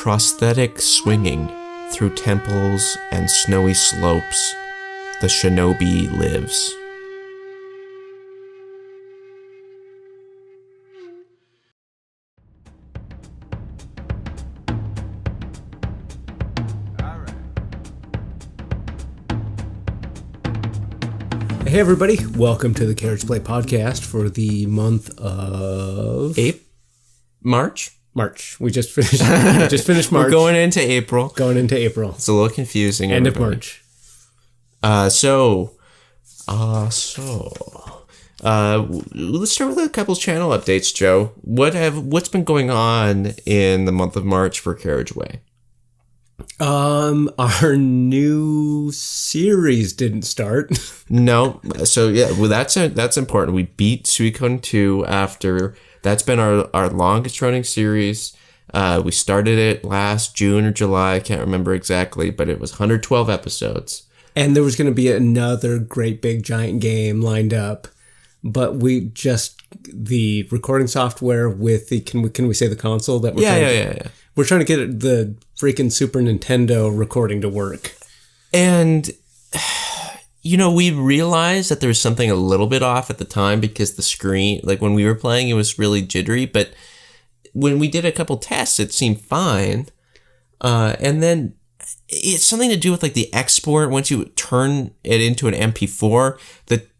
Prosthetic swinging through temples and snowy slopes, the shinobi lives. Hey everybody, welcome to the Carriage Way podcast for the month of... March? March. We just finished March. We're going into April. It's a little confusing. End everybody. of March. Let's start with a couple channel updates, Joe. What's been going on in the month of March for Carriage Way? Our new series didn't start. No. So yeah, well that's important. We beat Suikoden 2 after that's been our longest running series. We started it last June or July, I can't remember exactly, but it was 112 episodes. And there was going to be another great big giant game lined up, but the recording software with the can we say the console that we're yeah. We're trying to get the freaking Super Nintendo recording to work. And, we realized that there was something a little bit off at the time because the screen, like when we were playing, it was really jittery. But when we did a couple tests, it seemed fine. And then it's something to do with like the export. Once you turn it into an MP4,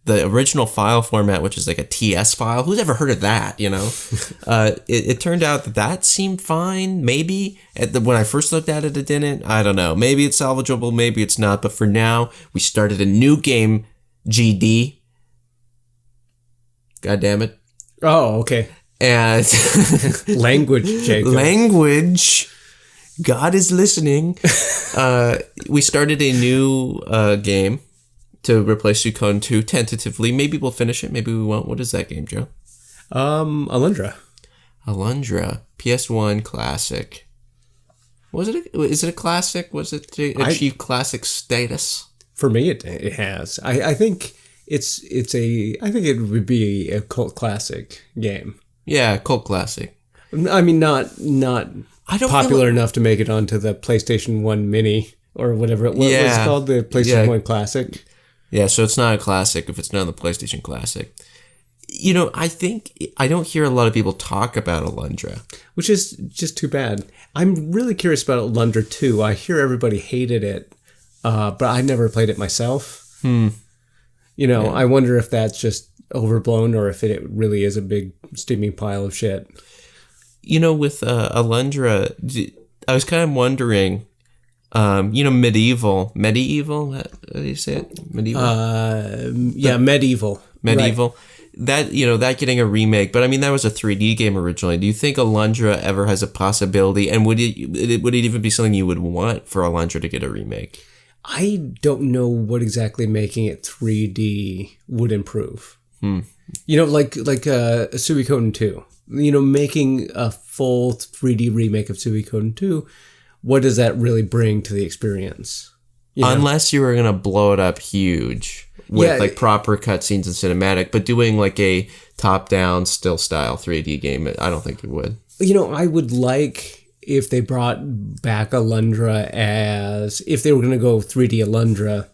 the original file format, which is like a TS file. Who's ever heard of that, it turned out that seemed fine. Maybe when I first looked at it, it didn't. I don't know. Maybe it's salvageable. Maybe it's not. But for now, we started a new game, GD. God damn it. Oh, okay. And language, Jacob. Language. God is listening. We started a new game to replace Suikoden 2 tentatively. Maybe we'll finish it. Maybe we won't. What is that game, Joe? Alundra. PS1 classic. Is it a classic? Was it to achieve classic status? For me, it has. I think I think it would be a cult classic game. Yeah, cult classic. I mean, not popular enough to make it onto the PlayStation 1 Mini or whatever it was. Yeah. What's it called? The PlayStation 1 Classic. Yeah, so it's not a classic if it's not on the PlayStation Classic. I think I don't hear a lot of people talk about Alundra. Which is just too bad. I'm really curious about Alundra 2. I hear everybody hated it, but I never played it myself. I wonder if that's just overblown or if it really is a big steaming pile of shit. With Alundra, I was kind of wondering... medieval. How do you say it? Medieval? Medieval. Medieval. Right. That getting a remake, but I mean, that was a 3D game originally. Do you think Alundra ever has a possibility, and would it even be something you would want for Alundra to get a remake? I don't know what exactly making it 3D would improve. Like Suikoden 2. Making a full 3D remake of Suikoden 2, what does that really bring to the experience? Unless you were going to blow it up huge with proper cutscenes and cinematic, but doing like a top-down still style 3D game, I don't think it would. I would like if they brought back Alundra as, if they were going to go 3D Alundra,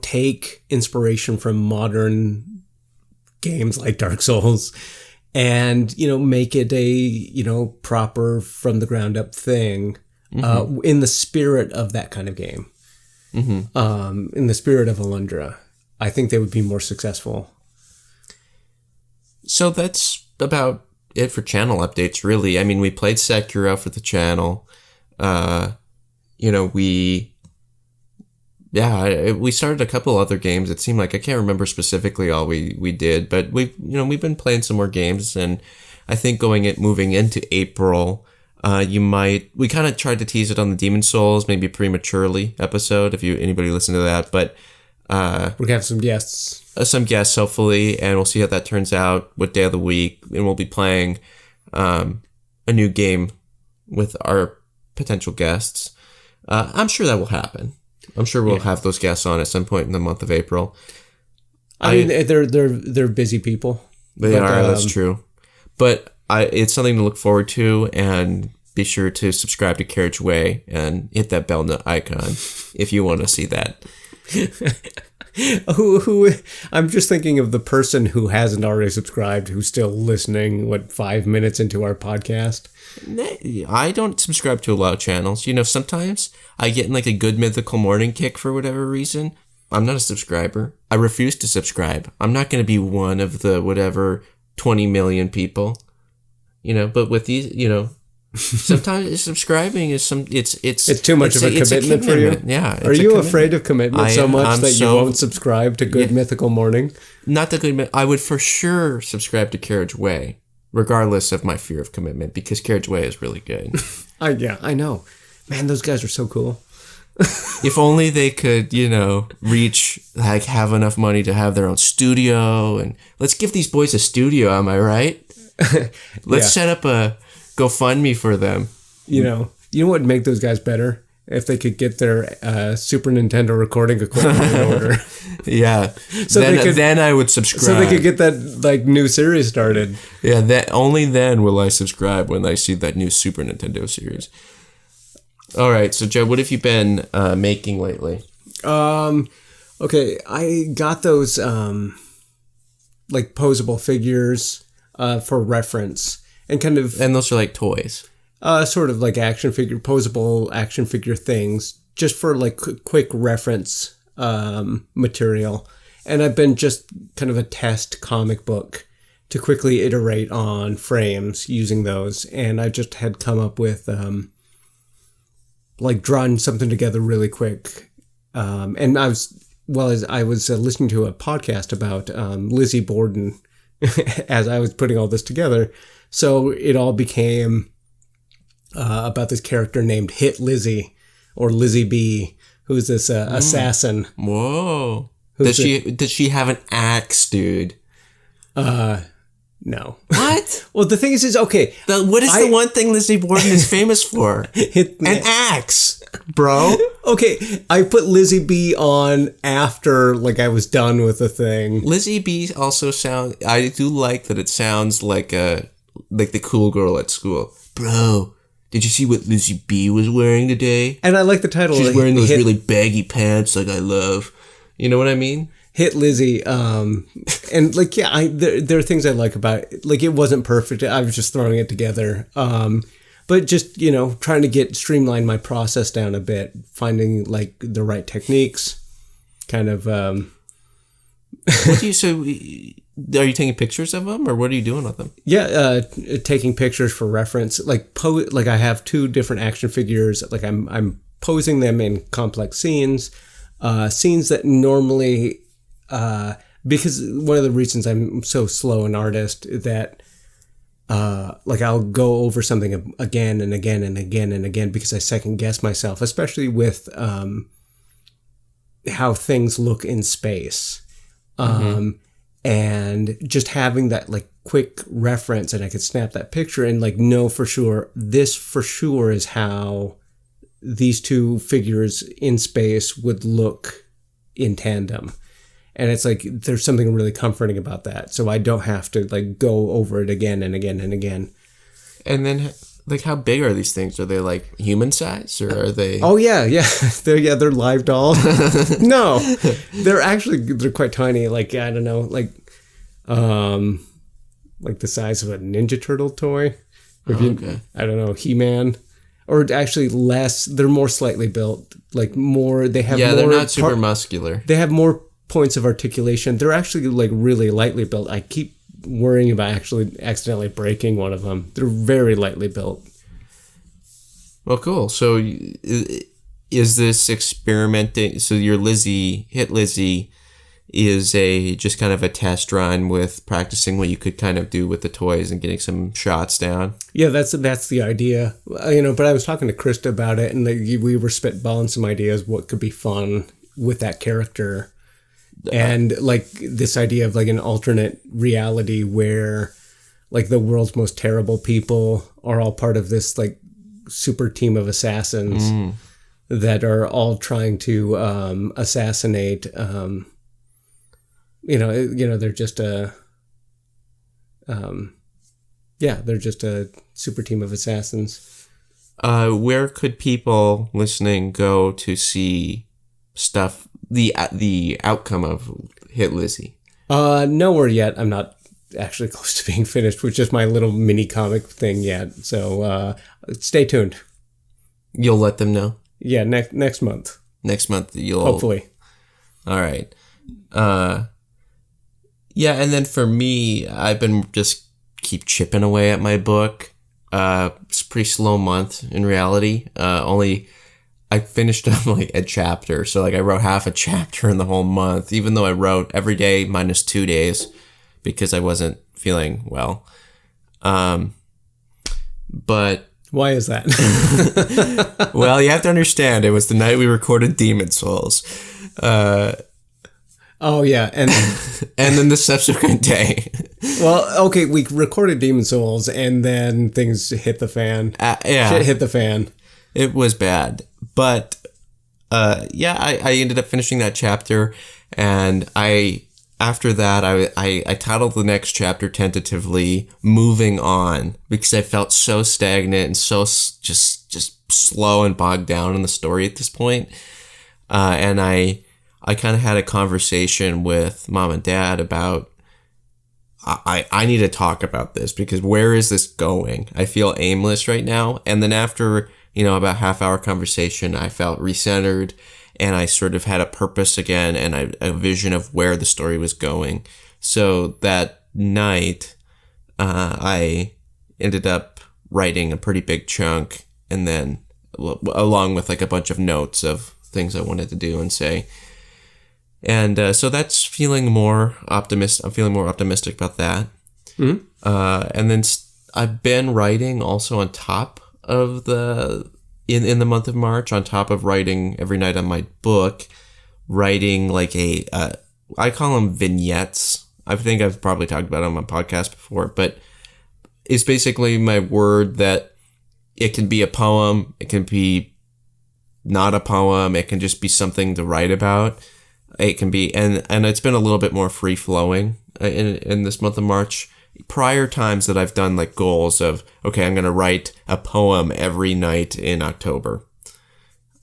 take inspiration from modern games like Dark Souls and, make it a, proper from the ground up thing. In the spirit of that kind of game, in the spirit of Alundra, I think they would be more successful. So that's about it for channel updates, really. I mean, we played Sekiro for the channel. We started a couple other games. It seemed like I can't remember specifically all we did, but we've been playing some more games, and I think moving into April. We kind of tried to tease it on the Demon Souls, maybe prematurely episode, if anybody listened to that, but we're gonna have some guests, hopefully, and we'll see how that turns out, what day of the week, and we'll be playing a new game with our potential guests. I'm sure that will happen. I'm sure we'll have those guests on at some point in the month of April. I mean, they're busy people. They are. That's true, but it's something to look forward to, and be sure to subscribe to Carriage Way and hit that bell icon if you want to see that. I'm just thinking of the person who hasn't already subscribed, who's still listening, 5 minutes into our podcast? I don't subscribe to a lot of channels. Sometimes I get in like a Good Mythical Morning kick for whatever reason. I'm not a subscriber. I refuse to subscribe. I'm not going to be one of the whatever 20 million people, but with these, sometimes subscribing is it's too much of a commitment for you. Yeah. Are you afraid of commitment so much that you won't subscribe to Good Mythical Morning? Not the Good. I would for sure subscribe to Carriage Way, regardless of my fear of commitment, because Carriage Way is really good. I know. Man, those guys are so cool. If only they could, reach, have enough money to have their own studio. And let's give these boys a studio, am I right? Let's set up a GoFundMe for them. You know what would make those guys better? If they could get their Super Nintendo recording equipment in order. Yeah. Then I would subscribe. So they could get that new series started. Yeah, only then will I subscribe, when I see that new Super Nintendo series. All right, so Joe, what have you been making lately? Okay, I got those posable figures for reference, and and those are like toys. Sort of like posable action figure things, just for quick reference material. And I've been just kind of a test comic book to quickly iterate on frames using those, and I just had come up with drawing something together really quick. And I was listening to a podcast about Lizzie Borden as I was putting all this together. So it all became about this character named Hit Lizzie, or Lizzie B, who's this assassin. Whoa. Does she have an axe, dude? No. What? Well, the thing is okay. What is the one thing Lizzie Borden is famous for? An axe, bro. Okay, I put Lizzie B on after I was done with the thing. Lizzie B also I do like that it sounds like the cool girl at school. Bro, did you see what Lizzie B was wearing today? And I like the title. She's wearing those really baggy pants I love. You know what I mean? Hit Lizzie, and there are things I like about it. It wasn't perfect. I was just throwing it together. But just, trying to streamline my process down a bit, finding the right techniques, kind of. Are you taking pictures of them, or what are you doing with them? Yeah, taking pictures for reference. I have two different action figures. I'm posing them in complex scenes that normally. Because one of the reasons I'm so slow an artist is that, I'll go over something again and again and again and again because I second guess myself, especially with, how things look in space. And just having that quick reference, and I could snap that picture and know for sure, this for sure is how these two figures in space would look in tandem. And it's there's something really comforting about that. So I don't have to go over it again and again and again. And then how big are these things? Are they human size, or are they? Oh yeah. They're live dolls. No, they're quite tiny. I don't know, the size of a Ninja Turtle toy. Okay. I don't know, He-Man. Or actually less. They're more slightly built. More. They have. Yeah, they're not super muscular. They have more points of articulation. They're actually really lightly built. I keep worrying about actually accidentally breaking one of them. They're very lightly built. Well, cool. So is this experimenting? So your Hit Lizzie is just kind of a test run with practicing what you could kind of do with the toys and getting some shots down. Yeah, that's the idea. But I was talking to Krista about it, and we were spitballing some ideas what could be fun with that character. And this idea of an alternate reality where the world's most terrible people are all part of this super team of assassins that are all trying to assassinate. They're just they're just a super team of assassins. Where could people listening go to see stuff, the outcome of Hit Lizzie? Nowhere yet. I'm not actually close to being finished with just my little mini comic thing yet. So stay tuned. You'll let them know? Yeah, next month. Next month you'll... Hopefully. All right. Yeah, and then for me, I've been just keep chipping away at my book. It's a pretty slow month in reality. I finished up like a chapter. So like I wrote half a chapter in the whole month, even though I wrote every day minus 2 days because I wasn't feeling well. But why is that? Well, you have to understand, it was the night we recorded Demon Souls. Oh, yeah. And and then the subsequent day. Well, okay, we recorded Demon Souls, and then things hit the fan. Yeah. Shit hit the fan. It was bad. But, yeah, I ended up finishing that chapter, and after that, I titled the next chapter tentatively "Moving On" because I felt so stagnant and so just slow and bogged down in the story at this point. And I kind of had a conversation with Mom and Dad about I need to talk about this because where is this going? I feel aimless right now. And then after, about half-hour conversation, I felt recentered. And I sort of had a purpose again and a vision of where the story was going. So that night, I ended up writing a pretty big chunk, and then along with like a bunch of notes of things I wanted to do and say. And so that's feeling more optimistic. I'm feeling more optimistic about that. Mm-hmm. And then I've been writing also on top of in the month of March, on top of writing every night on my book, writing like I call them vignettes. I think I've probably talked about it on my podcast before, but it's basically my word that it can be a poem, it can be not a poem, it can just be something to write about. It can be, and it's been a little bit more free flowing in this month of March. Prior times that I've done like goals of, okay, I'm going to write a poem every night in October.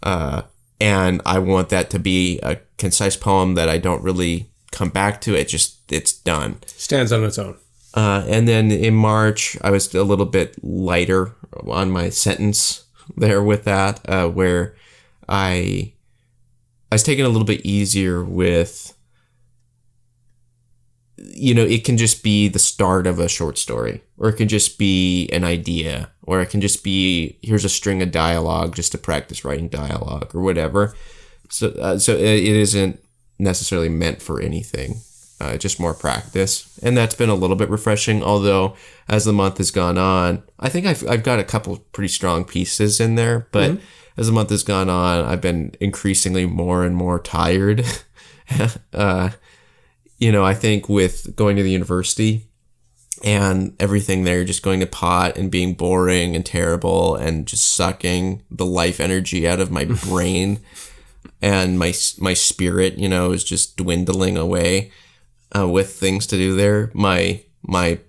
And I want that to be a concise poem that I don't really come back to. It's done. Stands on its own. And then in March, I was a little bit lighter on my sentence there with that, where I was taking it a little bit easier with, it can just be the start of a short story, or it can just be an idea, or it can just be, here's a string of dialogue just to practice writing dialogue or whatever. So it isn't necessarily meant for anything, just more practice. And that's been a little bit refreshing. Although as the month has gone on, I think I've got a couple pretty strong pieces in there, but as the month has gone on, I've been increasingly more and more tired. I think with going to the university and everything there, just going to pot and being boring and terrible and just sucking the life energy out of my brain and my spirit, is just dwindling away with things to do there. My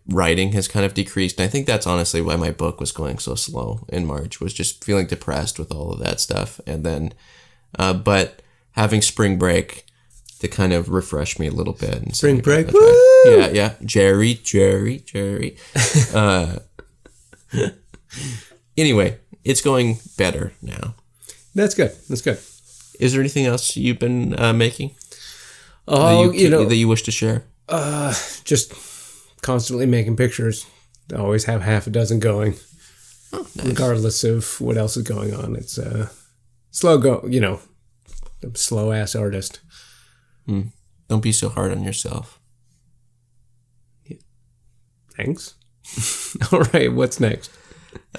writing has kind of decreased. And I think that's honestly why my book was going so slow in March, was just feeling depressed with all of that stuff. And then, but having spring break to kind of refresh me a little bit. And spring break, woo! Yeah. Jerry. Anyway, it's going better now. That's good. Is there anything else you've been making? Oh, that you wish to share? Just constantly making pictures. I always have half a dozen going. Oh, nice. Regardless of what else is going on. It's slow I'm a slow ass artist. Don't be so hard on yourself. Yeah. Thanks. All right, what's next?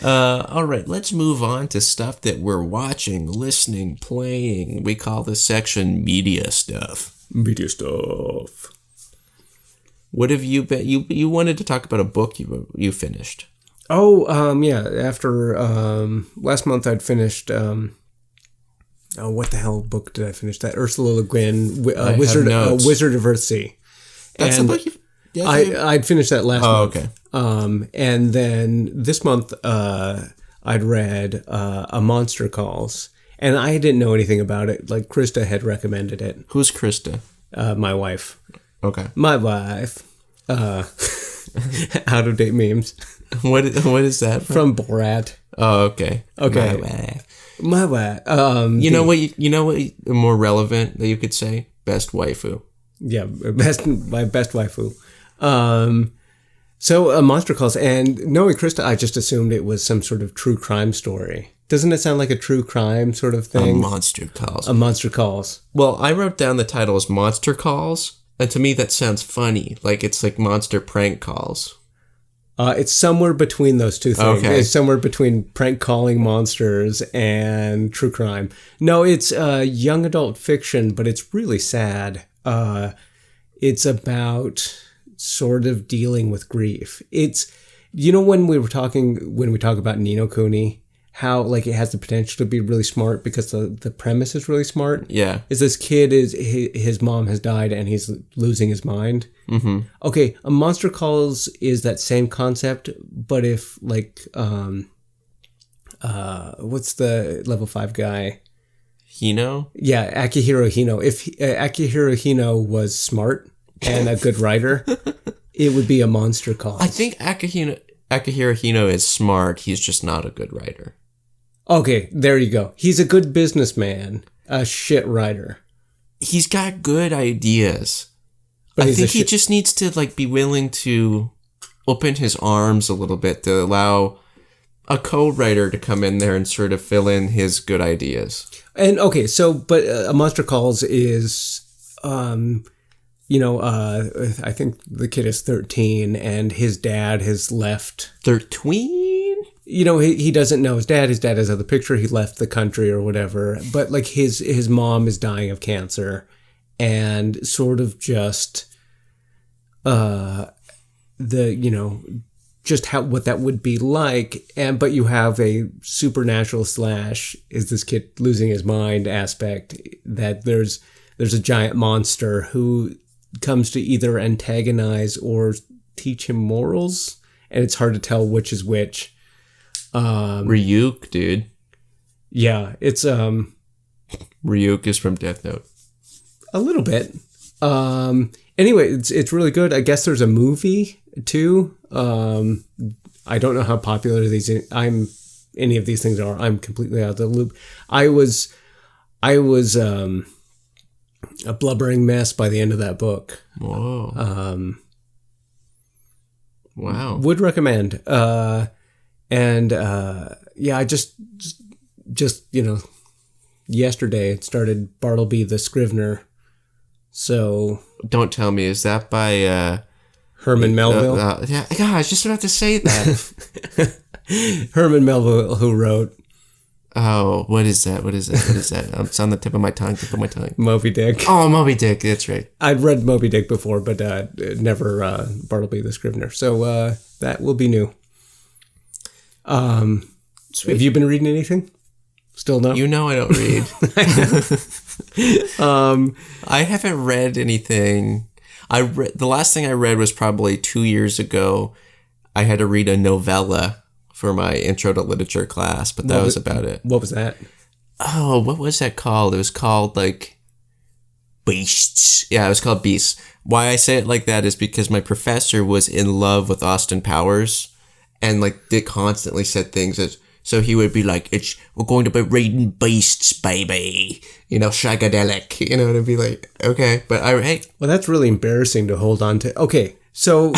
All right, let's move on to stuff that we're watching, listening, playing. We call this section media stuff. Media stuff. What have you been? You wanted to talk about a book you finished. Oh, yeah. After last month, I'd finished. What the hell book did I finish? That Ursula Le Guin, Wizard of Earthsea. That's the book I'd finished that last month. Okay. And then this month, I'd read A Monster Calls, and I didn't know anything about it. Like, Krista had recommended it. Who's Krista? My wife. Okay. My wife. Out-of-date memes. What is that from Borat. Oh, okay. Okay. My wife. You know what more relevant that you could say? Best waifu. Yeah, my best waifu. So Monster Calls, and knowing Krista, I just assumed it was some sort of true crime story. Doesn't it sound like a true crime sort of thing? A Monster Calls. A Monster Calls. Well, I wrote down the title as Monster Calls, and to me that sounds funny. Like it's like monster prank calls. It's somewhere between those two things. Okay. It's somewhere between prank calling monsters and true crime. No, it's young adult fiction, but it's really sad. It's about sort of dealing with grief. It's, when we talk about Ni no Kuni, how like it has the potential to be really smart because the premise is really smart. Yeah. Is this kid his mom has died and he's losing his mind. Mm-hmm. Okay, A Monster Calls is that same concept, but if like what's the level 5 guy? Hino? Yeah, Akihiro Hino. If Akihiro Hino was smart and a good writer, it would be A Monster Calls. I think Akihiro Hino is smart. He's just not a good writer. Okay, there you go. He's a good businessman, a shit writer. He's got good ideas. But I think he just needs to like be willing to open his arms a little bit to allow a co-writer to come in there and sort of fill in his good ideas. And okay, so but A Monster Calls is, I think the kid is 13 and his dad has left. 13? He doesn't know his dad. His dad has other picture. He left the country or whatever. But like his mom is dying of cancer, and sort of just just what that would be like. But you have a supernatural / is this kid losing his mind aspect, that there's a giant monster who comes to either antagonize or teach him morals, and it's hard to tell which is which. Ryuk, dude. Yeah, it's Ryuk is from Death Note. A little bit. Anyway, it's really good. I guess there's a movie too. I don't know how popular any of these things are. I'm completely out of the loop. I was a blubbering mess by the end of that book. Whoa. Wow. Would recommend. I just yesterday it started Bartleby the Scrivener. So don't tell me, is that by Herman Melville? Yeah, God, I was just about to say that. Herman Melville, who wrote. Oh, what is that? It's on the tip of my tongue. Moby Dick. Oh, Moby Dick. That's right. I'd read Moby Dick before, but never Bartleby the Scrivener. So that will be new. Sweet. Have you been reading anything? Still no? I don't read. I haven't read anything. The last thing I read was probably 2 years ago. I had to read a novella for my intro to literature class, but that was about it. What was that? Oh, what was that called? It was called like Beasts. Yeah, it was called Beasts. Why I say it like that is because my professor was in love with Austin Powers, and like they constantly said things as, so he would be like, we're going to be reading Beasts, baby. Shagadelic. And it'd be like, okay, but hey. Well, that's really embarrassing to hold on to. Okay, so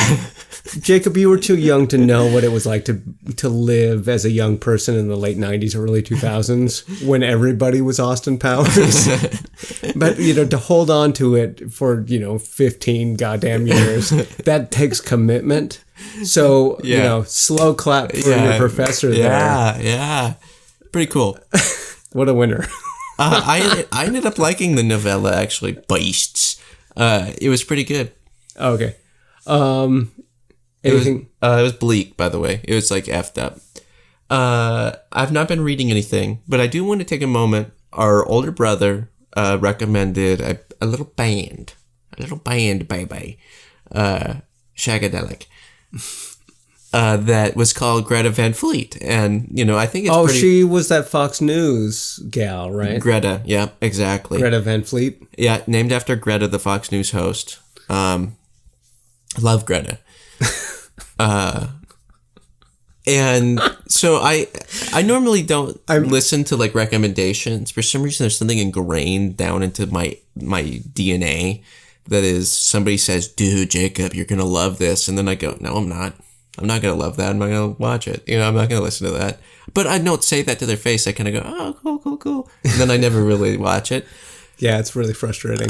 Jacob, you were too young to know what it was like to live as a young person in the late 90s, early 2000s when everybody was Austin Powers. But, to hold on to it for, 15 goddamn years, that takes commitment. So, slow clap for your professor there. Yeah. Pretty cool. What a winner. I ended up liking the novella, actually, Beasts. It was pretty good. Okay. Anything? It was bleak, by the way. It was like effed up. I've not been reading anything, but I do want to take a moment. Our older brother recommended a little band, baby. Shagadelic. that was called Greta Van Fleet. And, I think it's pretty... she was that Fox News gal, right? Greta, yeah, exactly. Greta Van Fleet? Yeah, named after Greta, the Fox News host. Love Greta. And so I normally don't listen to like recommendations. For some reason, there's something ingrained down into my DNA that is somebody says, dude, Jacob, you're going to love this. And then I go, no, I'm not. I'm not going to love that. I'm not going to watch it. I'm not going to listen to that. But I don't say that to their face. I kind of go, oh, cool. And then I never really watch it. Yeah, it's really frustrating.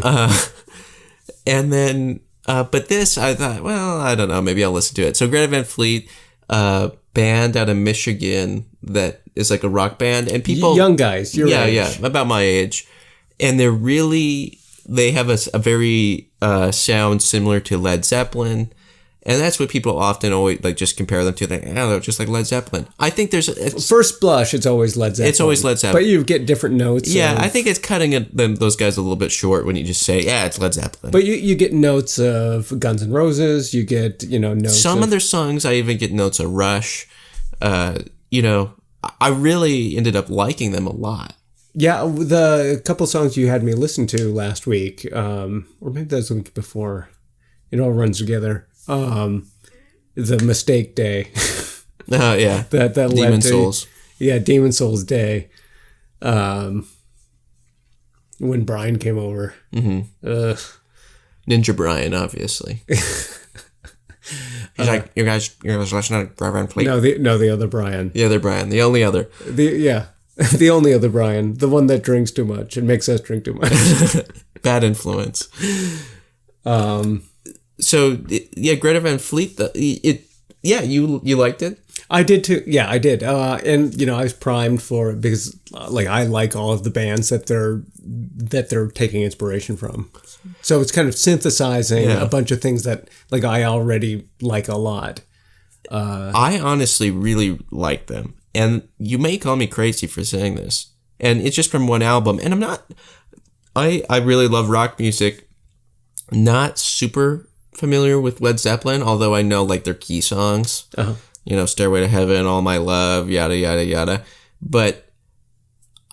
And then, but this, I thought, well, I don't know. Maybe I'll listen to it. So Greta Van Fleet, band out of Michigan that is like a rock band. And people... Young guys, your age. Yeah, about my age. And they have a very sound similar to Led Zeppelin. And that's what people often always like just compare them to. They're just like Led Zeppelin. I think first blush, it's always Led Zeppelin. It's always Led Zeppelin. But you get different notes. Yeah, I think it's cutting those guys a little bit short when you just say, yeah, it's Led Zeppelin. But you get notes of Guns N' Roses. You get, notes Some of their songs, I even get notes of Rush. I really ended up liking them a lot. Yeah, the couple songs you had me listen to last week, or maybe that was the week before. It all runs together. The Mistake Day. Oh yeah, that Demon Souls. Yeah, Demon Souls Day. When Brian came over. Mm-hmm. Ninja Brian, obviously. He's like, you guys listening to Greta Van Fleet? No, the other Brian. The other Brian, the only other. The only other Brian, the one that drinks too much and makes us drink too much. Bad influence. So yeah, Greta Van Fleet. You liked it? I did too. Yeah, I did. And I was primed for it because I like all of the bands that they're taking inspiration from. So it's kind of synthesizing a bunch of things that I already like a lot. I honestly really like them, and you may call me crazy for saying this, and it's just from one album, and I'm not. I really love rock music. Not super familiar with Led Zeppelin, although I know their key songs, Stairway to Heaven, All My Love, yada, yada, yada. But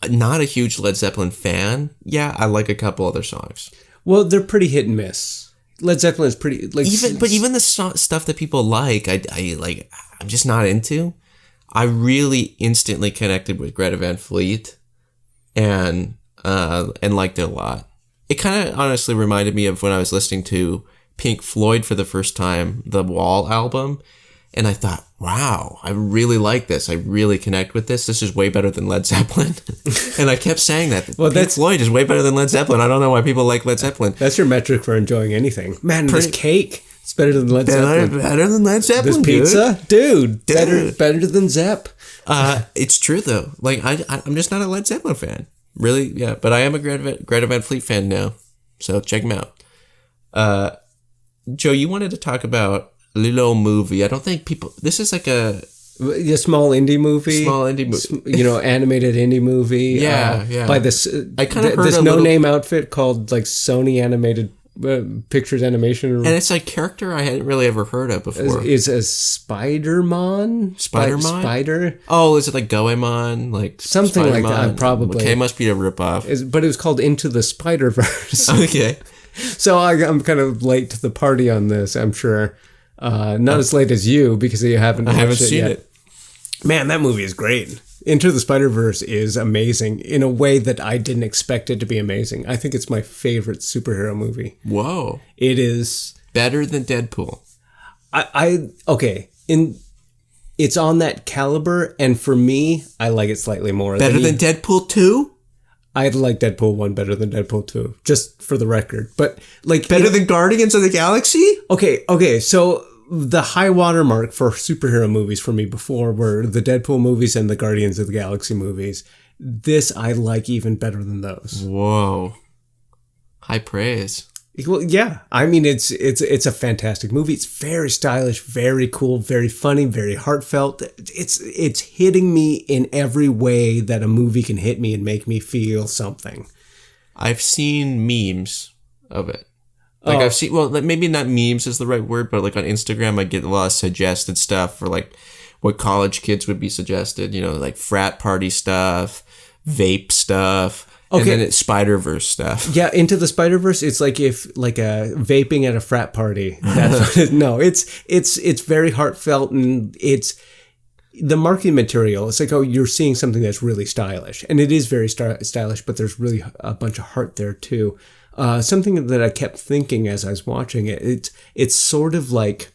not a huge Led Zeppelin fan. Yeah, I like a couple other songs. Well, they're pretty hit and miss. Led Zeppelin is pretty even the stuff that people like, I'm just not into. I really instantly connected with Greta Van Fleet and liked it a lot. It kind of honestly reminded me of when I was listening to Pink Floyd for the first time, the Wall album. And I thought, wow, I really like this. I really connect with this. This is way better than Led Zeppelin. And I kept saying that. Well, Pink Floyd is way better than Led Zeppelin. I don't know why people like Led Zeppelin. That's your metric for enjoying anything. Man, this cake, it's better than Led Zeppelin. Better than Led Zeppelin, This pizza? Dude. Better than Zepp. It's true, though. I'm just not a Led Zeppelin fan. Really, yeah. But I am a Greta Van Fleet fan now. So check them out. Joe, you wanted to talk about a little old movie. I don't think people... This is like a small indie movie. Animated indie movie. Yeah. By this... I kind of heard this no-name outfit called Sony Animated Pictures Animation. And it's a character I hadn't really ever heard of before. Is a Spider-Man? Spider-Man? Spider? Oh, is it like Goemon? Something Spider-Man? like that, probably. Okay, must be a ripoff. But it was called Into the Spider-Verse. Okay. So I'm kind of late to the party on this, I'm sure. Not as late as you, because you haven't watched it yet. I haven't seen it. Man, that movie is great. Into the Spider-Verse is amazing in a way that I didn't expect it to be amazing. I think it's my favorite superhero movie. Whoa. It is... Better than Deadpool. Okay. It's on that caliber, and for me, I like it slightly more. Better than Deadpool 2? I like Deadpool 1 better than Deadpool 2, just for the record. But better than Guardians of the Galaxy? Okay. So the high watermark for superhero movies for me before were the Deadpool movies and the Guardians of the Galaxy movies. This I like even better than those. Whoa. High praise. Well, yeah. I mean, it's a fantastic movie. It's very stylish, very cool, very funny, very heartfelt. It's hitting me in every way that a movie can hit me and make me feel something. I've seen memes of it. Like I've seen, well, maybe not memes is the right word, but like on Instagram, I get a lot of suggested stuff for like what college kids would be suggested, like frat party stuff, vape stuff, and then it's Spider-Verse stuff. Yeah, Into the Spider-Verse, it's like if like a vaping at a frat party. That's no, it's very heartfelt, and it's the marketing material. It's like, oh, you're seeing something that's really stylish, and it is very stylish, but there's really a bunch of heart there too. Something that I kept thinking as I was watching it, it's sort of like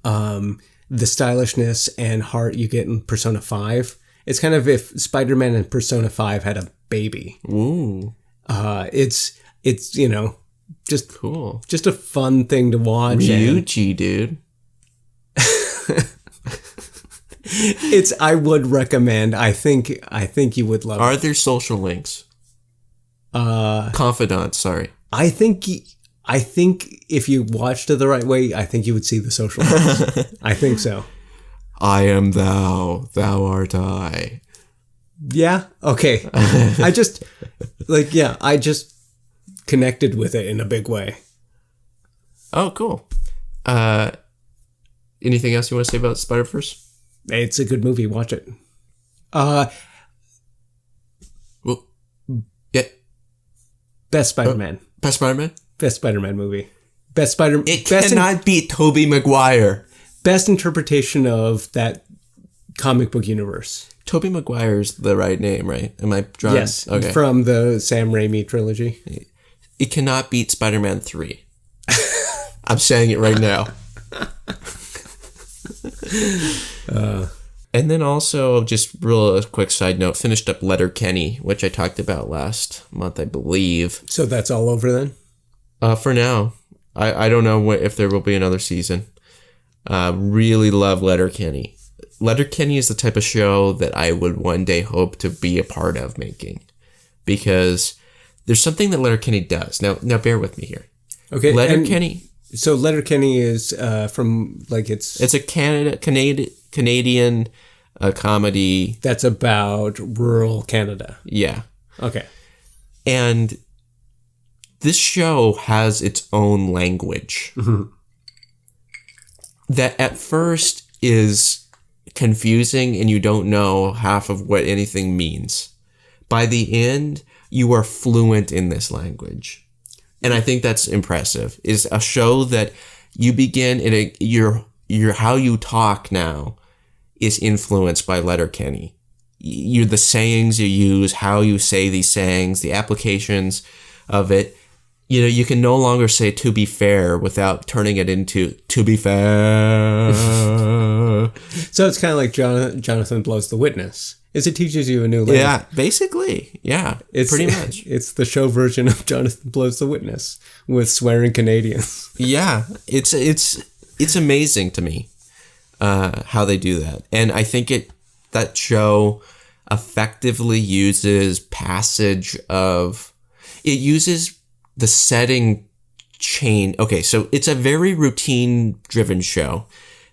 the stylishness and heart you get in Persona 5. It's kind of if Spider-Man and Persona 5 had a baby. Ooh. It's just cool. Just a fun thing to watch. Ryuji, dude. I would recommend. I think you would love it. Are there social links? Confidants, sorry. I think if you watched it the right way, I think you would see the social links. I think so. I am thou art I. Yeah, okay. I just connected with it in a big way. Oh, cool. Anything else you want to say about Spider-Verse? It's a good movie. Watch it. Well, yeah. Best Spider-Man. Best Spider-Man? Best Spider-Man movie. Best Spider-Man. It cannot beat Tobey Maguire. Best interpretation of that comic book universe. Tobey Maguire's the right name, right? Am I drawing? Yes, okay. From the Sam Raimi trilogy. It cannot beat Spider-Man 3. I'm saying it right now. And then also, just real quick side note, finished up Letterkenny, which I talked about last month, I believe. So that's all over then? For now. I don't know if there will be another season. Really love Letterkenny. Letterkenny is the type of show that I would one day hope to be a part of making. Because there's something that Letterkenny does. Now bear with me here. Okay. Letterkenny. So Letterkenny is from like it's a Canadian comedy that's about rural Canada. Yeah. Okay. And this show has its own language that at first is confusing and you don't know half of what anything means. By the end, you are fluent in this language. And I think that's impressive. Is a show that you begin in your how you talk now is influenced by Letterkenny. The sayings you use, how you say these sayings, the applications of it. You can no longer say "to be fair" without turning it into "to be fair." So it's kind of like Jonathan Blows the Witness. It teaches you a new language. Yeah, basically. Yeah, it's pretty much. It's the show version of Jonathan Blows the Witness with swearing Canadians. Yeah, it's amazing to me how they do that. And I think that show effectively uses it uses the setting chain. Okay, so it's a very routine-driven show.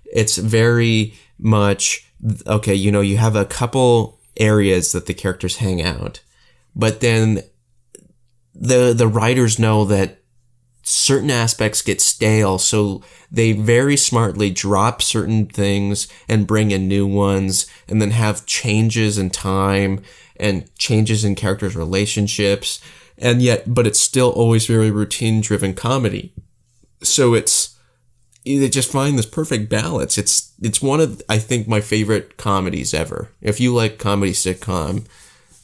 It's very much, okay, you have a couple areas that the characters hang out, but then the writers know that certain aspects get stale, so they very smartly drop certain things and bring in new ones, and then have changes in time and changes in characters' relationships, but it's still always very routine-driven comedy. So they just find this perfect balance. It's one of, I think, my favorite comedies ever. If you like comedy sitcom,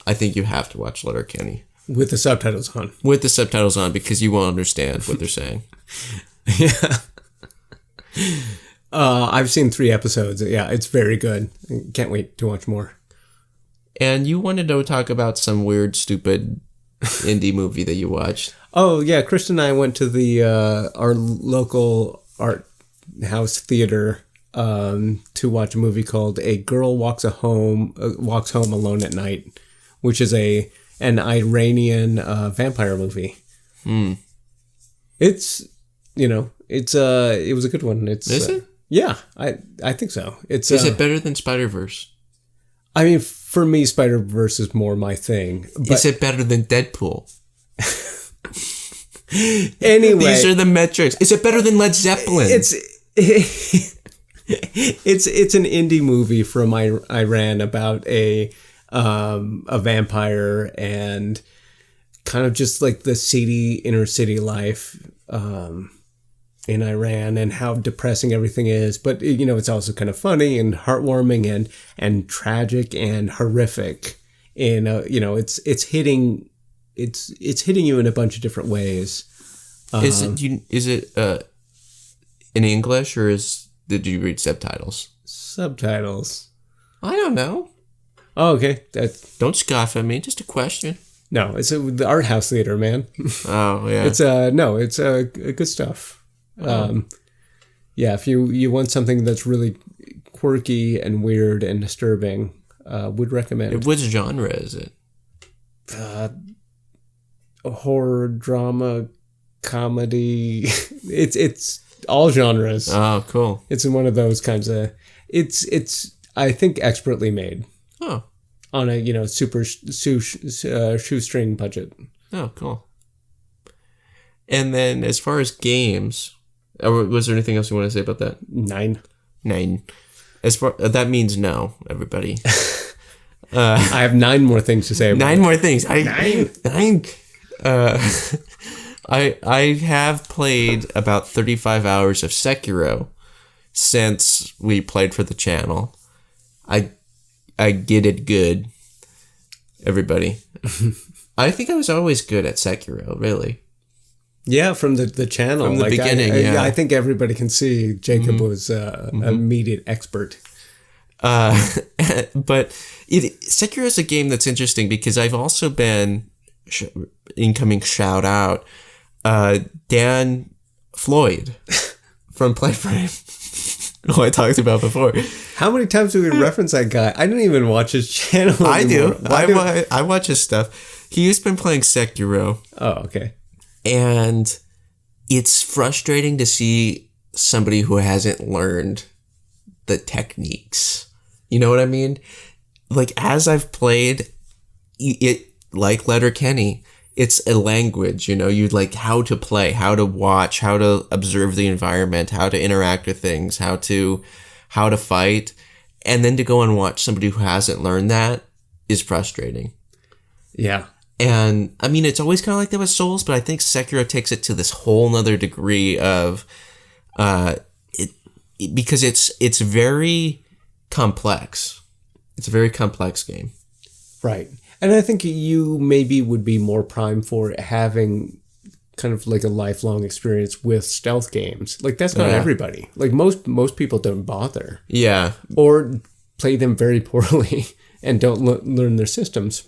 I think you have to watch Letterkenny. With the subtitles on. With the subtitles on, because you won't understand what they're saying. Yeah. I've seen 3 episodes. Yeah, it's very good. Can't wait to watch more. And you wanted to talk about some weird, stupid indie movie that you watched. Oh, yeah. Kristen and I went to the our local art house theater to watch a movie called A Girl Walks Home Alone at Night, which is an Iranian vampire movie. It's it was a good one. Is it? Yeah, I think so. Is it better than Spider-Verse? I mean, for me, Spider-Verse is more my thing. But is it better than Deadpool? Anyway, these are the metrics. Is it better than Led Zeppelin? It's an indie movie from Iran about a vampire and kind of just like the seedy inner city life in Iran and how depressing everything is. But it's also kind of funny and heartwarming and tragic and horrific. And it's hitting you in a bunch of different ways. Is it in English or did you read subtitles? Subtitles. I don't know. Oh, okay. Don't scoff at me. Just a question. No, it's the art house theater, man. Oh yeah. It's good stuff. Yeah, if you want something that's really quirky and weird and disturbing, would recommend. Which genre is it? Horror, drama, comedy. It's all genres. Oh, cool. It's in one of those kinds of. It's I think expertly made. Oh. On a super shoestring budget. Oh, cool. And then as far as games, was there anything else you want to say about that? 9. As far that means no, everybody. I have 9 more things to say about 9 more things. 9. I have played about 35 hours of Sekiro since we played for the channel. I get it good, everybody. I think I was always good at Sekiro, really. Yeah, from the channel. From the beginning, yeah. I think everybody can see Jacob was an immediate expert. But Sekiro is a game that's interesting because I've also been, incoming shout out, Dan Floyd from Playframe, who I talked about before. How many times do we reference that guy? I didn't even watch his channel anymore. I watch his stuff. He's been playing Sekiro. Oh, okay. And it's frustrating to see somebody who hasn't learned the techniques. You know what I mean? Like, as I've played it, like Letterkenny, it's a language, you like how to play, how to watch, how to observe the environment, how to interact with things, how to fight. And then to go and watch somebody who hasn't learned that is frustrating. Yeah. And I mean, it's always kind of like that with Souls, but I think Sekiro takes it to this whole nother degree of, because it's very complex. It's a very complex game. Right. And I think you maybe would be more primed for having kind of like a lifelong experience with stealth games. Like, that's not everybody. Like, most people don't bother. Yeah. Or play them very poorly and don't learn their systems.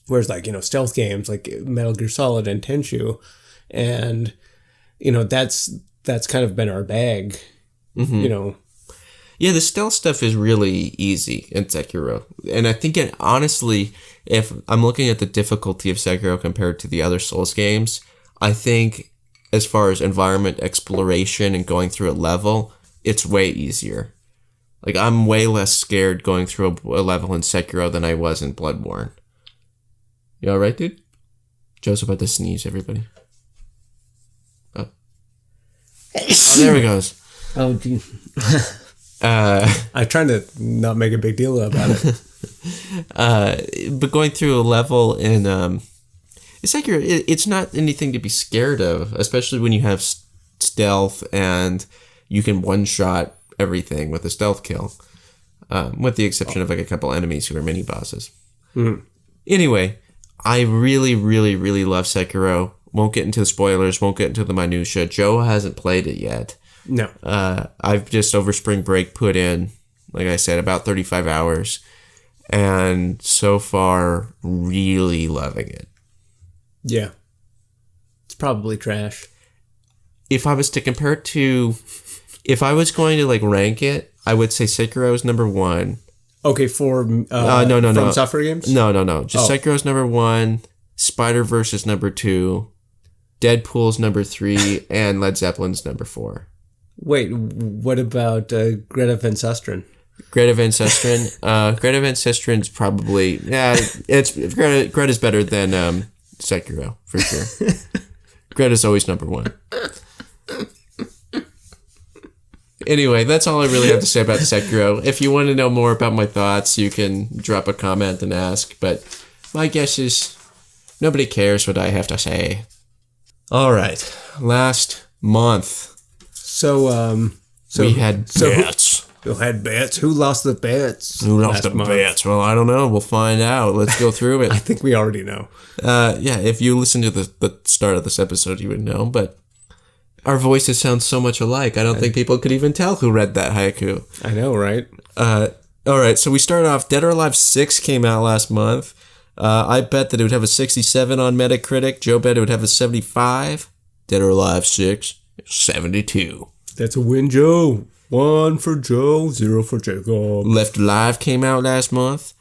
Whereas, like, stealth games like Metal Gear Solid and Tenchu, and, that's kind of been our bag, Yeah, the stealth stuff is really easy in Sekiro. And I think honestly, if I'm looking at the difficulty of Sekiro compared to the other Souls games, I think as far as environment exploration and going through a level, it's way easier. Like, I'm way less scared going through a level in Sekiro than I was in Bloodborne. You all right, dude? Joe's about to sneeze, everybody. Oh, there he goes. Oh, dude. I'm trying to not make a big deal about it. But going through a level in Sekiro, it's not anything to be scared of, especially when you have stealth and you can one-shot everything with a stealth kill, with the exception of like a couple enemies who are mini bosses. Anyway, I really, really, really love Sekiro. Won't get into the spoilers, won't get into the minutia. Joe hasn't played it yet. No. I've just over spring break put in, like I said, about 35 hours. And so far, really loving it. Yeah. It's probably trash. If I was to compare it to... If I was going to like rank it, I would say Sekiro is number 1. Okay, for no. From Software games? No. Just Sekiro's number 1, Spider-Verse is number 2, Deadpool's number 3, and Led Zeppelin's number 4. Wait, what about Greta Van Susteren? Greta Van Susteren? Greta Van Susteren's probably... Yeah, Greta's better than Sekiro, for sure. Greta's always number one. Anyway, that's all I really have to say about Sekiro. If you want to know more about my thoughts, you can drop a comment and ask. But my guess is nobody cares what I have to say. All right. Last month, we had bets. Who had bets? Who lost the bets? Who lost the bets? Well, I don't know. We'll find out. Let's go through it. I think we already know. Yeah, if you listen to the start of this episode, you would know. But our voices sound so much alike. I don't think people could even tell who read that haiku. I know, right? All right, so we started off. Dead or Alive 6 came out last month. I bet that it would have a 67 on Metacritic. Joe bet it would have a 75. Dead or Alive 6, 72. That's a win, Joe. 1 for Joe, 0 for Jacob. Left Alive came out last month.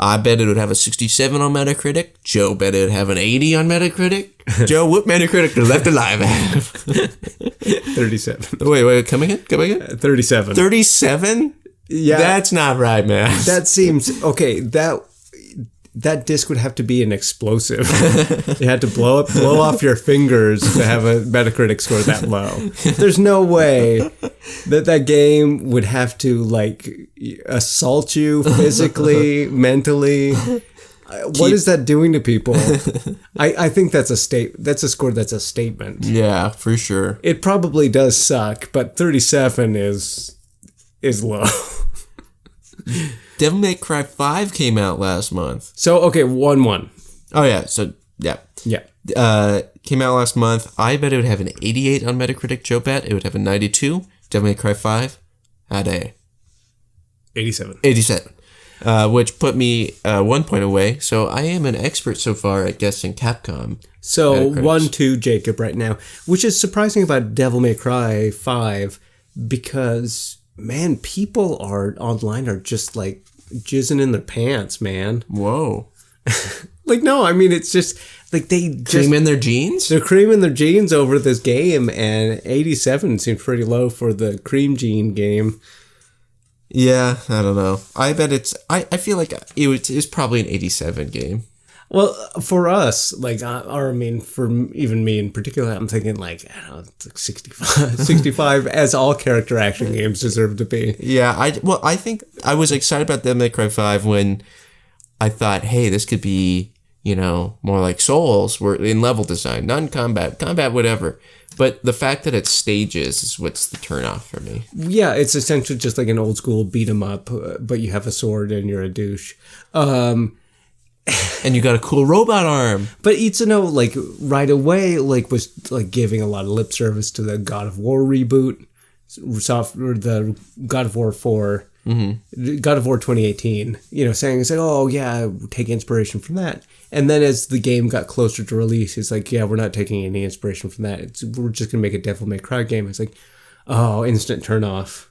I bet it would have a 67 on Metacritic. Joe bet it would have an 80 on Metacritic. Joe, what Metacritic does Left Alive have? 37. Wait, come again? 37. 37? Yeah. That's not right, man. That seems... Okay, that disc would have to be an explosive. You had to blow off your fingers to have a Metacritic score that low. There's no way that game would have to like assault you physically, mentally. What is that doing to people? I think that's a score that's a statement. Yeah, for sure. It probably does suck, but 37 is low. Devil May Cry 5 came out last month. So, okay, 1-1. Oh, yeah. So, yeah. Yeah. Came out last month. I bet it would have an 88 on Metacritic. Joe bet it would have a 92. Devil May Cry 5 had a 87. 87. Which put me 1 point away. So, I am an expert so far at guessing Capcom. So, 1-2 Jacob right now. Which is surprising about Devil May Cry 5 because, man, people online are just like jizzing in their pants, man. Whoa. Like, no, I mean, it's just like cream in their jeans? They're creaming their jeans over this game, and 87 seems pretty low for the cream jean game. Yeah, I don't know. I bet I feel like it's probably an 87 game. Well, for us, like, or I mean, for even me in particular, I'm thinking like, I don't know, it's like 65, as all character action games deserve to be. Yeah, I think I was excited about Devil May Cry 5 when I thought, hey, this could be, more like Souls, where in level design, not in combat, whatever. But the fact that it's stages is what's the turnoff for me. Yeah, it's essentially just like an old school beat 'em up, but you have a sword and you're a douche. And you got a cool robot arm. But Itsuno, like, right away, like, was, like, giving a lot of lip service to the God of War reboot, the God of War 4, God of War 2018, saying, it's like, oh, yeah, take inspiration from that. And then as the game got closer to release, it's like, yeah, we're not taking any inspiration from that. We're just going to make a Devil May Cry game. It's like, oh, instant turn off.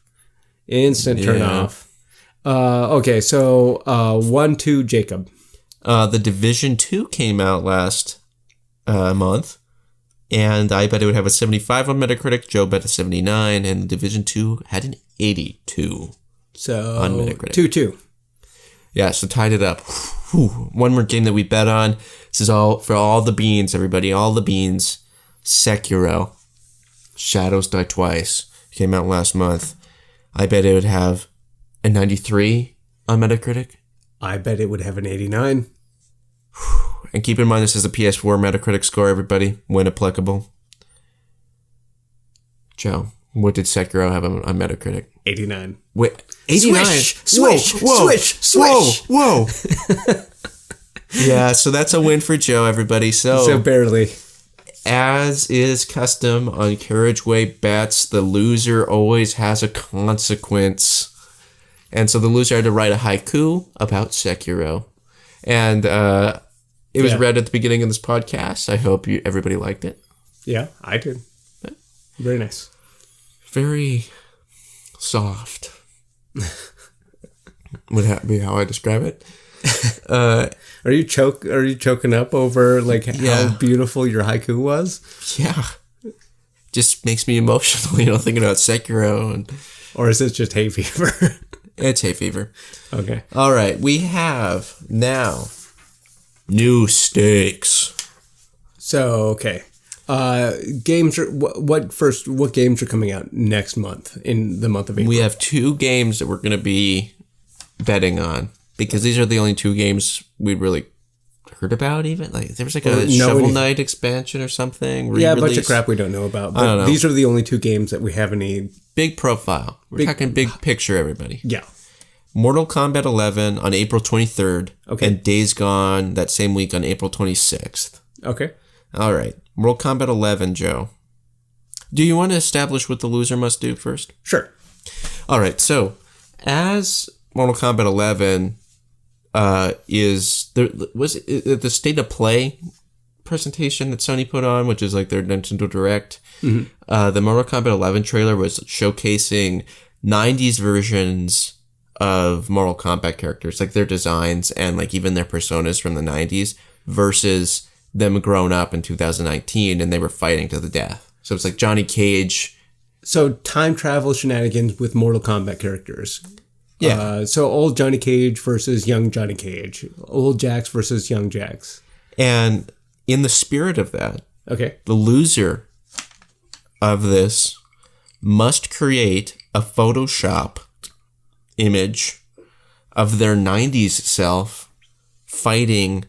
Okay, so 1-2 Jacob. The Division 2 came out last month, and I bet it would have a 75 on Metacritic. Joe bet a 79, and the Division 2 had an 82 on Metacritic. 2-2. Yeah, so tied it up. Whew. One more game that we bet on. This is all for all the beans, everybody. All the beans. Sekiro. Shadows Die Twice. Came out last month. I bet it would have a 93 on Metacritic. I bet it would have an 89. And keep in mind, this is a PS4 Metacritic score, everybody, when applicable. Joe, what did Sekiro have on Metacritic? 89. Wait, 89? Swish! Whoa! Yeah, so that's a win for Joe, everybody. So barely. As is custom on Carriage Way bets, the loser always has a consequence. And so the loser had to write a haiku about Sekiro. And it was read at the beginning of this podcast. I hope everybody liked it. Yeah, I did. Very nice. Very soft. Would be how I describe it. Are you choking up over like how beautiful your haiku was? Yeah. Just makes me emotional, thinking about Sekiro. Or is it just hay fever? It's hay fever. Okay. All right. We have now new stakes. So, okay. Games are what games are coming out next month in the month of April? We have 2 games that we're going to be betting on because these are the only 2 games we really heard about. Even like there was like a Shovel Knight expansion or something. Yeah, a bunch of crap we don't know about. But I don't know. These are the only 2 games that we have any big profile. We're talking big picture, everybody. Yeah. Mortal Kombat 11 on April 23rd. Okay. And Days Gone that same week on April 26th. Okay. All right. Mortal Kombat 11, Joe. Do you want to establish what the loser must do first? Sure. All right. So, as Mortal Kombat 11 is there was the State of Play presentation that Sony put on, which is like their Nintendo Direct. Mm-hmm. The Mortal Kombat 11 trailer was showcasing 90s versions of Mortal Kombat characters, like their designs and like even their personas from the 90s versus them grown up in 2019 and they were fighting to the death. So it's like Johnny Cage. So time travel shenanigans with Mortal Kombat characters. Yeah. So old Johnny Cage versus young Johnny Cage. Old Jax versus young Jax. And in the spirit of that, okay, the loser of this must create a Photoshop image of their 90s self fighting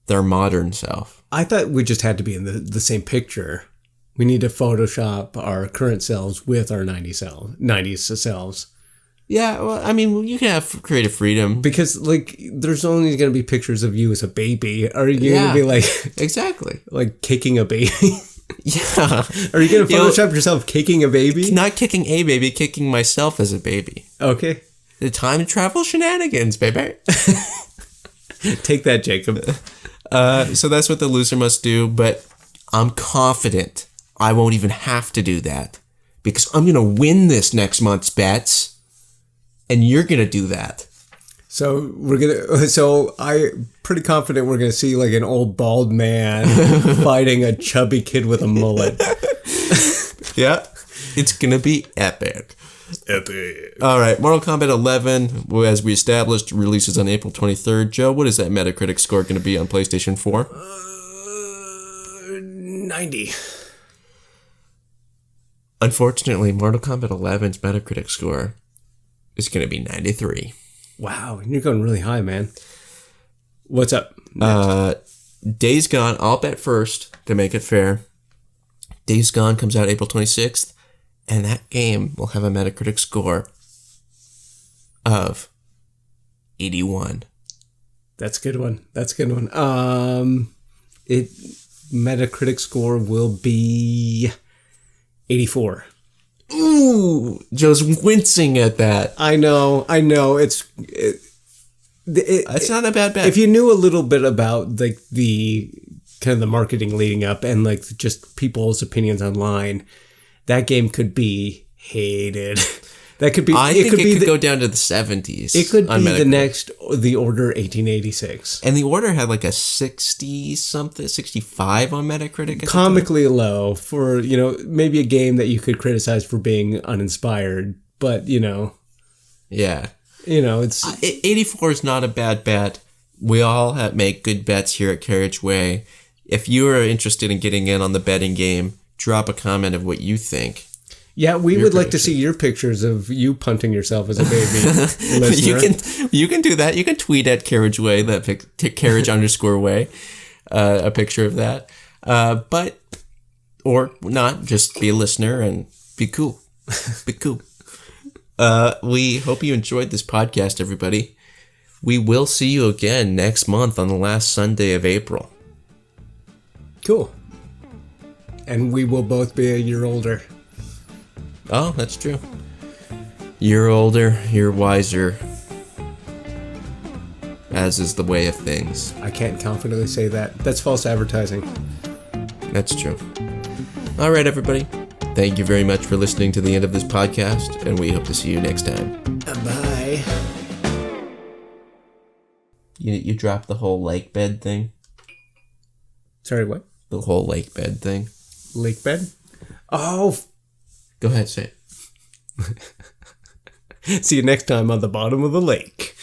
their modern self. I thought we just had to be in the same picture. We need to Photoshop our current selves with our 90s selves. Yeah, well, I mean, you can have creative freedom. Because, like, there's only going to be pictures of you as a baby. Are you going to be, like... Exactly. Like, kicking a baby? Yeah. Are you going to Photoshop yourself kicking a baby? Not kicking a baby, kicking myself as a baby. Okay. The time travel shenanigans, baby. Take that, Jacob. So that's what the loser must do, but I'm confident I won't even have to do that because I'm going to win this next month's bets. And you're going to do that. So I'm pretty confident we're going to see like an old bald man fighting a chubby kid with a mullet. Yeah. It's going to be epic. Epic. All right. Mortal Kombat 11, as we established, releases on April 23rd. Joe, what is that Metacritic score going to be on PlayStation 4? 90. Unfortunately, Mortal Kombat 11's Metacritic score is going to be 93. Wow, you're going really high, man. What's up? Days Gone, I'll bet first to make it fair. Days Gone comes out April 26th, and that game will have a Metacritic score of 81. That's a good one. Metacritic score will be 84. Ooh, Joe's wincing at that. I know. It's not a bad bet. If you knew a little bit about like the kind of the marketing leading up and like just people's opinions online, that game could be hated. That could be. I think it could go down to the 70s. It could be the next The Order 1886. And The Order had like a 60-something, 65 on Metacritic. Comically low for, maybe a game that you could criticize for being uninspired. But, Yeah. It's... 84 is not a bad bet. We all make good bets here at Carriage Way. If you are interested in getting in on the betting game, drop a comment of what you think. Yeah, we would like to see your pictures of you punting yourself as a baby. Listener. You can do that. You can tweet at Carriage Way, carriage_way, a picture of that. But or not, just be a listener and be cool. Be cool. We hope you enjoyed this podcast, everybody. We will see you again next month on the last Sunday of April. Cool. And we will both be a year older. Oh, that's true. You're older, you're wiser, as is the way of things. I can't confidently say that. That's false advertising. That's true. All right, everybody. Thank you very much for listening to the end of this podcast, and we hope to see you next time. Bye. You dropped the whole lake bed thing? Sorry, what? The whole lake bed thing. Lake bed? Oh, go ahead, say it. See you next time on the bottom of the lake.